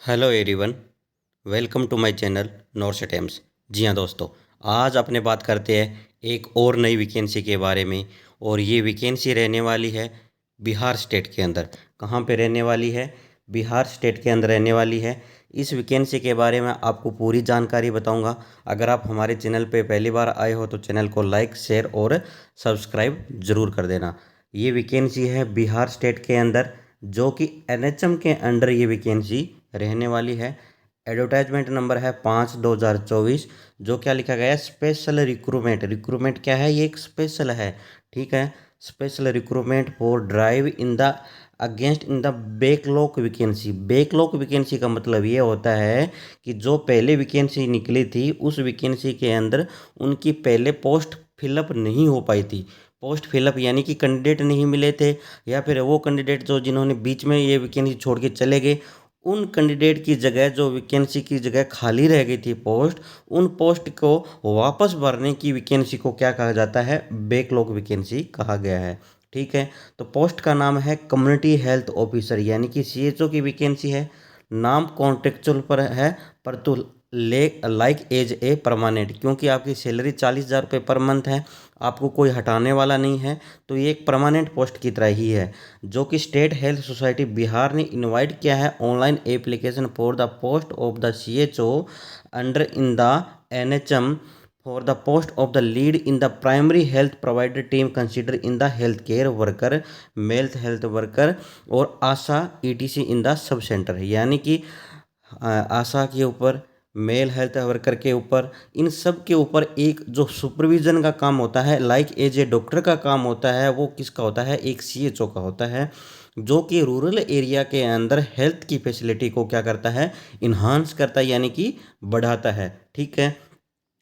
Hello everyone, welcome to my channel north attempts. जी हाँ दोस्तों, आज अपने बात करते हैं एक और नई वैकेंसी के बारे में। और ये वैकेंसी रहने वाली है बिहार स्टेट के अंदर। कहाँ पे रहने वाली है? बिहार स्टेट के अंदर रहने वाली है। इस वैकेंसी के बारे में आपको पूरी जानकारी बताऊंगा। अगर आप हमारे चैनल पे पहली बार आए हो तो चैनल को लाइक, शेयर और सब्सक्राइब ज़रूर कर देना। ये वैकेंसी है बिहार स्टेट के अंदर, जो कि एनएचएम के अंडर ये वैकेंसी रहने वाली है। एडवर्टाइजमेंट नंबर है 5/2024। जो क्या लिखा गया है? Special recruitment. रिक्रूटमेंट क्या है? ये एक स्पेशल है, ठीक है। Special recruitment for drive in the against in the backlog vacancy. Backlog vacancy का मतलब ये होता है कि जो पहले वैकेंसी निकली थी उस वैकेंसी के अंदर उनकी पहले पोस्ट फिलअप नहीं हो पाई थी। पोस्ट फिलअप यानी कि कैंडिडेट नहीं मिले थे, या फिर वो कैंडिडेट जो जिन्होंने बीच में ये वैकेंसी छोड़ के चले गए, उन कैंडिडेट की जगह जो वैकेंसी की जगह खाली रह गई थी पोस्ट, उन पोस्ट को वापस भरने की वैकेंसी को क्या कहा जाता है? बैकलॉग वैकेंसी कहा गया है, ठीक है। तो पोस्ट का नाम है कम्युनिटी हेल्थ ऑफिसर, यानी कि सीएचओ की वैकेंसी है। नाम कॉन्ट्रेक्चुअल पर है, पर तो लाइक एज ए परमानेंट, क्योंकि आपकी सैलरी 40,000 रुपये पर मंथ है, आपको कोई हटाने वाला नहीं है, तो ये एक परमानेंट पोस्ट की तरह ही है। जो कि स्टेट हेल्थ सोसाइटी बिहार ने इनवाइट किया है online application for the post of the CHO under in the NHM for the post of the lead in the primary health provider team consider in the health care worker, male health worker और ASHA etc in the sub centre. यानी कि आशा के ऊपर, mail health worker के ऊपर, इन सब के ऊपर एक जो सुपरविजन का काम होता है, लाइक एज ए डॉक्टर का काम होता है, वो किसका होता है? एक सीएचओ का होता है, जो कि रूरल एरिया के अंदर हेल्थ की फैसिलिटी को क्या करता है? इन्हांस करता है, यानी कि बढ़ाता है, ठीक है।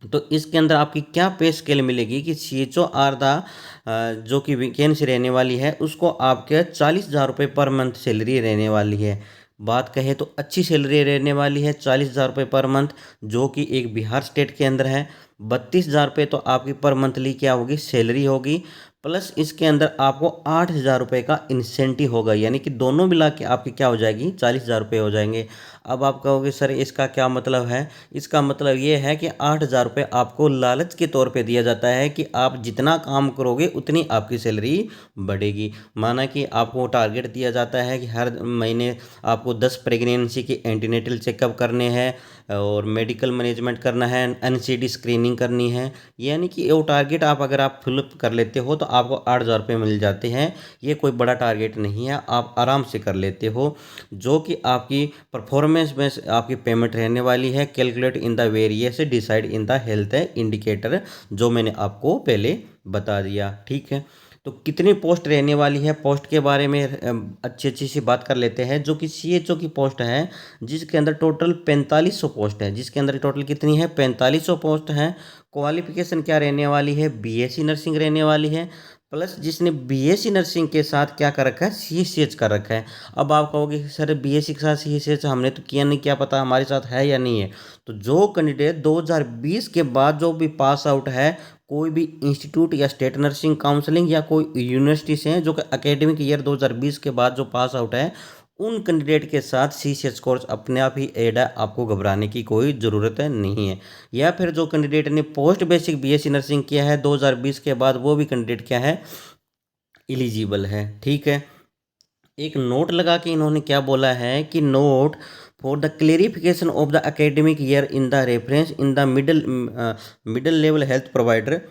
तो इसके अंदर आपकी क्या पे स्केल मिलेगी कि सीएचओ आर द जो कि वैकेंसी रहने वाली है उसको आपके 40,000 रुपये पर मंथ सैलरी रहने वाली है। बात कहें तो अच्छी सैलरी रहने वाली है, 40,000 रुपये पर मंथ, जो कि एक बिहार स्टेट के अंदर है। 32,000 रुपये तो आपकी पर मंथली क्या होगी? सैलरी होगी। प्लस इसके अंदर आपको 8,000 रुपये का इंसेंटिव होगा, यानी कि दोनों मिला के आपकी क्या हो जाएगी? 40,000 रुपये हो जाएंगे। अब आप कहोगे सर इसका क्या मतलब है? इसका मतलब ये है कि 8,000 रुपये आपको लालच के तौर पे दिया जाता है कि आप जितना काम करोगे उतनी आपकी सैलरी बढ़ेगी। माना कि आपको टारगेट दिया जाता है कि हर महीने आपको 10 प्रेगनेंसी के एंटीनेटल चेकअप करने हैं और मेडिकल मैनेजमेंट करना है, एनसीडी स्क्रीनिंग करनी है। यानी कि वो टारगेट आप अगर आप फिलअप कर लेते हो तो आपको 8,000 रुपये मिल जाते हैं। ये कोई बड़ा टारगेट नहीं है, आप आराम से कर लेते हो। जो कि आपकी परफॉर्मेंस में आपकी पेमेंट रहने वाली है, calculate in the various decide in the health indicator, जो मैंने आपको पहले बता दिया, ठीक है। तो कितनी पोस्ट रहने वाली है, पोस्ट के बारे में अच्छी अच्छी सी बात कर लेते हैं। जो कि सीएचओ की पोस्ट है, जिसके अंदर टोटल 4500 पोस्ट है, जिसके अंदर टोटल कितनी है? 4500 पोस्ट है। क्वालिफिकेशन क्या रहने वाली है? बीएससी नर्सिंग रहने वाली है। प्लस जिसने बीएससी नर्सिंग के साथ क्या कर रखा है? सीसीएच कर रखा है। अब आप कहोगे सर बीएससी के साथ सीसीएच हमने तो किया नहीं, क्या पता हमारे साथ है या नहीं है। तो जो कैंडिडेट 2020 के बाद जो भी पास आउट है, कोई भी इंस्टीट्यूट या स्टेट नर्सिंग काउंसलिंग या कोई यूनिवर्सिटी से हैं, जो कि एकेडमिक ईयर 2020 के बाद जो पास आउट है, उन कैंडिडेट के साथ सीसीएच कोर्स अपने आप ही ऐड है, आपको घबराने की कोई ज़रूरत नहीं है। या फिर जो कैंडिडेट ने पोस्ट बेसिक बीएससी नर्सिंग किया है 2020 के बाद, वो भी कैंडिडेट क्या है? एलिजिबल है, ठीक है। एक नोट लगा के इन्होंने क्या बोला है कि note for the clarification of the academic year in the reference in the middle level health provider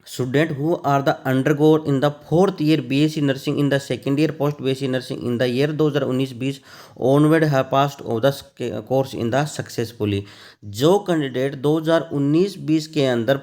student who are the undergo in the fourth year BSc nursing in the second year post BSc nursing in the year 2019-20 onward have passed of the course in the successfully। जो candidate 2019-20 के अंदर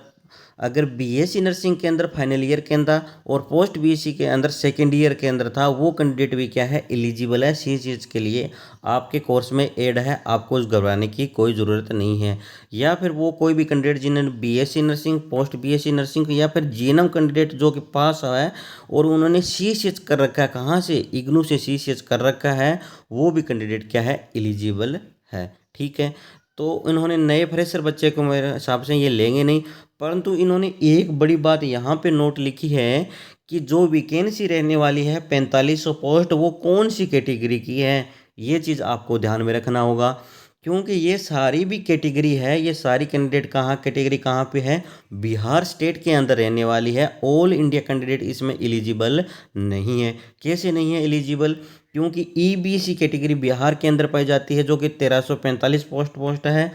अगर BSc nursing के अंदर final year के अंदर और post BSc के अंदर सेकेंड ईयर के अंदर था, वो कैंडिडेट भी क्या है? एलिजिबल है सी चीज़ के लिए, आपके कोर्स में ऐड है, आपको घबराने की कोई ज़रूरत नहीं है। या फिर वो कोई भी कैंडिडेट जिन्होंने BSc nursing, post BSc nursing या फिर जीएनएम कैंडिडेट जो कि पास है और उन्होंने सीसीएच कर रखा है, कहाँ से? इग्नू से सीसीएच कर रखा है, वो भी कैंडिडेट क्या है? एलिजिबल है, ठीक है। तो इन्होंने नए फ्रेशर बच्चे को मेरे हिसाब से ये लेंगे नहीं, परंतु इन्होंने एक बड़ी बात यहाँ पे नोट लिखी है कि जो वैकेंसी रहने वाली है 4500 पोस्ट, वो कौन सी कैटेगरी की है? ये चीज़ आपको ध्यान में रखना होगा, क्योंकि ये सारी भी कैटेगरी है, ये सारी कैंडिडेट कहाँ कैटेगरी कहाँ पे है, बिहार स्टेट के अंदर रहने वाली है। ऑल इंडिया कैंडिडेट इसमें एलिजिबल नहीं है। कैसे नहीं है एलिजिबल? क्योंकि ईबीसी कैटेगरी बिहार के अंदर पाई जाती है, जो कि 1345 पोस्ट है।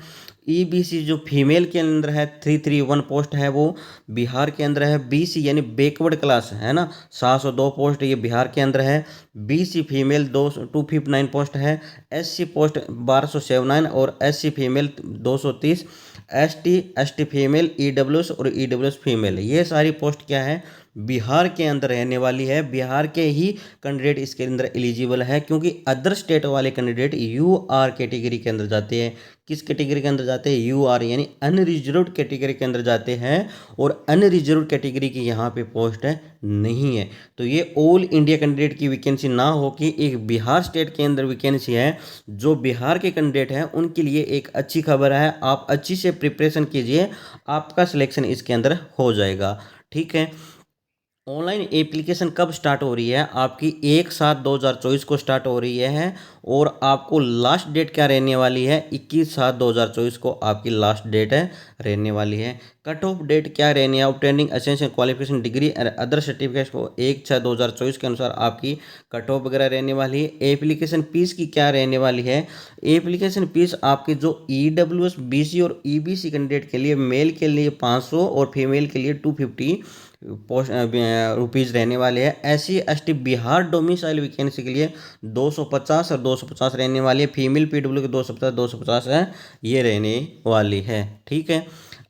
ईबीसी जो फीमेल के अंदर है 331 पोस्ट है, वो बिहार के अंदर है। बीसी यानी बैकवर्ड क्लास है ना, 702 पोस्ट ये बिहार के अंदर है। बीसी फीमेल 259 पोस्ट है। एससी पोस्ट 1279 और SC female 230। ST female, EWS और ईडब्ल्यूएस फीमेल, ये सारी पोस्ट क्या है, बिहार के अंदर रहने वाली है। बिहार के ही कैंडिडेट इसके अंदर एलिजिबल है, क्योंकि अदर स्टेट वाले कैंडिडेट यूआर कैटेगरी के अंदर जाते हैं। किस कैटेगरी के अंदर जाते हैं? यूआर यानी अनरिजर्व्ड कैटेगरी के अंदर जाते हैं, और अनरिजर्व्ड कैटेगरी की यहाँ पे पोस्ट है नहीं है। तो ये ऑल इंडिया कैंडिडेट की वैकेंसी ना हो कि एक बिहार स्टेट के अंदर वैकेंसी है। जो बिहार के कैंडिडेट हैं उनके लिए एक अच्छी खबर है, आप अच्छी से प्रिपरेशन कीजिए, आपका सिलेक्शन इसके अंदर हो जाएगा। ठीक है। ऑनलाइन एप्लीकेशन कब स्टार्ट हो रही है? आपकी 1/7/2024 को स्टार्ट हो रही है, और आपको लास्ट डेट क्या रहने वाली है? 21/7/2024 को आपकी लास्ट डेट है रहने वाली है। कट ऑफ डेट क्या रहनी है? ऑब्टेनिंग एसेंशियल क्वालिफिकेशन डिग्री और अदर सर्टिफिकेट को 1/6/2024 के अनुसार आपकी कट ऑफ वगैरह रहने वाली है। एप्लीकेशन फीस की क्या रहने वाली है? एप्लीकेशन फीस आपकी जो ईडब्ल्यूएस, बीसी और ईबीसी कैंडिडेट के लिए, मेल के लिए 500 और फीमेल के लिए 250 रुपीज़ रहने वाले हैं। SC ST Bihar domicile vacancy के लिए 250 और 250 रहने वाली है। फीमेल पीडब्ल्यू के 250 है, ये रहने वाली है। ठीक है।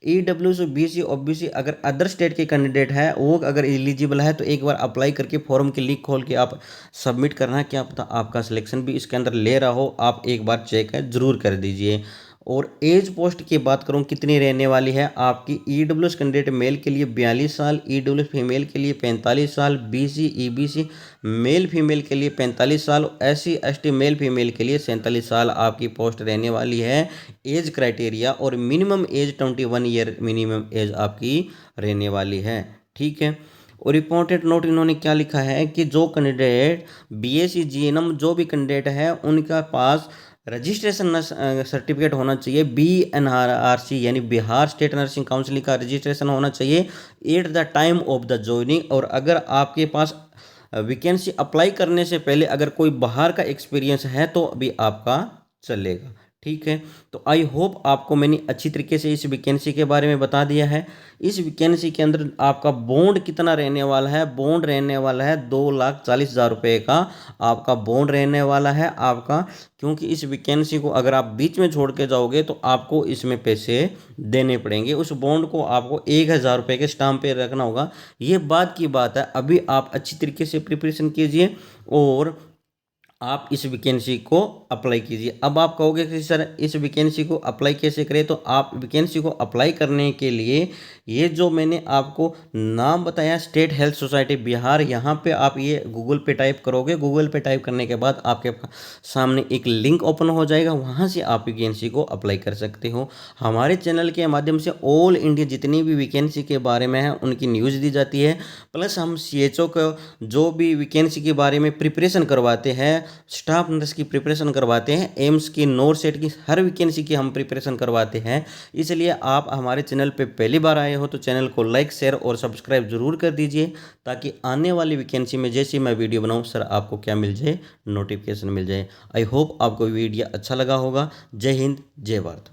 ईडब्ल्यू से बीसी ओबीसी अगर अदर स्टेट के कैंडिडेट है, वो अगर एलिजिबल है तो एक बार अप्लाई करके फॉर्म की लिंक खोल के आप सबमिट करना है, क्या पता आपका सिलेक्शन भी इसके अंदर ले रहा हो। आप एक बार चेक जरूर कर दीजिए। और एज पोस्ट की बात करूं कितनी रहने वाली है आपकी? ईडब्ल्यूएस कैंडिडेट मेल के लिए 42 साल, ईडब्ल्यूएस फीमेल के लिए 45 साल, बीसी ईबीसी मेल फीमेल के लिए 45 साल, एससी एसटी मेल फीमेल के लिए 47 साल आपकी पोस्ट रहने वाली है। एज क्राइटेरिया और minimum age 21 year minimum age आपकी रहने वाली है। ठीक है। और इंपॉर्टेंट नोट इन्होंने क्या लिखा है कि जो कैंडिडेट बीएससी जीएनएम जो भी कैंडिडेट है उनका पास रजिस्ट्रेशन सर्टिफिकेट होना चाहिए। बीएनआरसी यानी बिहार स्टेट नर्सिंग काउंसिल का रजिस्ट्रेशन होना चाहिए at the time of the joining. और अगर आपके पास वैकेंसी अप्लाई करने से पहले अगर कोई बाहर का एक्सपीरियंस है तो भी आपका चलेगा। ठीक है। तो आई होप आपको मैंने अच्छी तरीके से इस वैकेंसी के बारे में बता दिया है। इस वैकेंसी के अंदर आपका बॉन्ड कितना रहने वाला है? बॉन्ड रहने वाला है 2,40,000 रुपये का आपका बॉन्ड रहने वाला है आपका। क्योंकि इस वैकेंसी को अगर आप बीच में छोड़ के जाओगे तो आपको इसमें पैसे देने पड़ेंगे। उस बॉन्ड को आपको 1,000 रुपये के स्टाम्प पे रखना होगा। ये बात की बात है। अभी आप अच्छी तरीके से प्रिपरेशन कीजिए और आप इस वैकेंसी को अप्लाई कीजिए। अब आप कहोगे कि सर इस वैकेंसी को अप्लाई कैसे करें? तो आप वैकेंसी को अप्लाई करने के लिए ये जो मैंने आपको नाम बताया स्टेट हेल्थ सोसाइटी बिहार, यहाँ पे आप ये गूगल पे टाइप करोगे। गूगल पे टाइप करने के बाद आपके सामने एक लिंक ओपन हो जाएगा, वहाँ से आप वैकेंसी को अप्लाई कर सकते हो। हमारे चैनल के माध्यम से ऑल इंडिया जितनी भी वैकेंसी के बारे में है उनकी न्यूज़ दी जाती है, प्लस हम सीएचओ को जो भी वैकेंसी के बारे में प्रिपरेशन करवाते हैं, स्टाफ नर्स की प्रिपरेशन करवाते हैं, एम्स की, नोर सेट की, हर वैकेंसी की हम प्रिपरेशन करवाते हैं। इसलिए आप हमारे चैनल पे पहली बार आए हो तो चैनल को लाइक शेयर और सब्सक्राइब जरूर कर दीजिए, ताकि आने वाली वैकेंसी में जैसे मैं वीडियो बनाऊं सर आपको क्या मिल जाए, नोटिफिकेशन मिल जाए। आई होप आपको वीडियो अच्छा लगा होगा। जय हिंद, जय भारत।